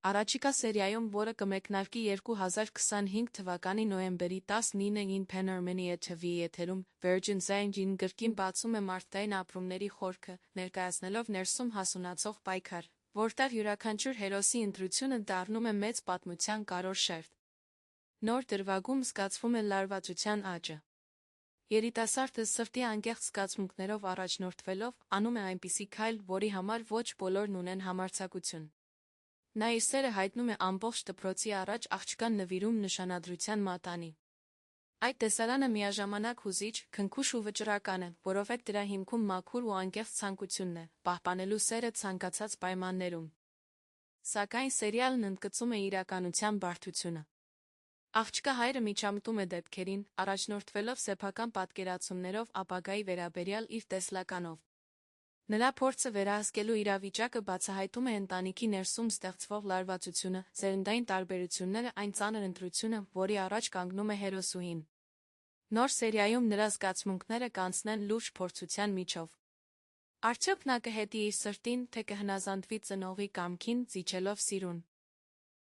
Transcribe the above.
Առաջիկա սերիայում, որը կմեկնարկի 2025 թվականի նոյեմբերի 19-ին Panorama TV եթերում, Virgin Zayn-ին գրքին բացում է մարդկային ապրումների խորքը, ներկայացնելով ներսում հասունացող պայքար, որտեղ յուրաքանչյուր հերոսի ընտրությունը դառնում է մեծ պատմության կարևոր շերտ։ Նոր դրվագում զգացվում է լարվածության աճը։ Երիտասարդը սրտի անկեղծ զգացմունքներով առաջնորդվելով անում է այնպիսի քայլ, որի համար ոչ բոլորն ունեն համարձակություն։ Նա իր սերը հայտնում է ամբողջ դպրոցի առաջ աղջկան նվիրում նշանադրության մատանի։ Այդ տեսարանը միաժամանակ հուզիչ, քնքուշ ու վճռական է, որովհետև դրա հիմքում մաքուր ու անկեղծ ցանկությունն է՝ պահպանելու սերը ցանկացած պայմաններում։ Սակայն սերիալն ընդգծում է իրականության բարդությունը։ Աղջկա հայրը միջամտում է դեպքերին, առաջնորդվելով սեփական պատկերացումներով ապագայի վերաբերյալ իր տեսլականով։ Նրա փորձը վերահսկելու իրավիճակը բացահայտում է ընտանիքի ներսում ստեղծվող լարվածությունը, սերնդային տարբերությունները, այն ծանր ընտրությունը, որի առաջ կանգնում է հերոսուհին։ Նոր սերիայում նրա զգացմունքները կանցնեն լուրջ փորձության միջով։ Արդյոք նա կհետի իր սրտին, թե կհնազանդվի ծնողի կամքին, զիջելով սիրուն։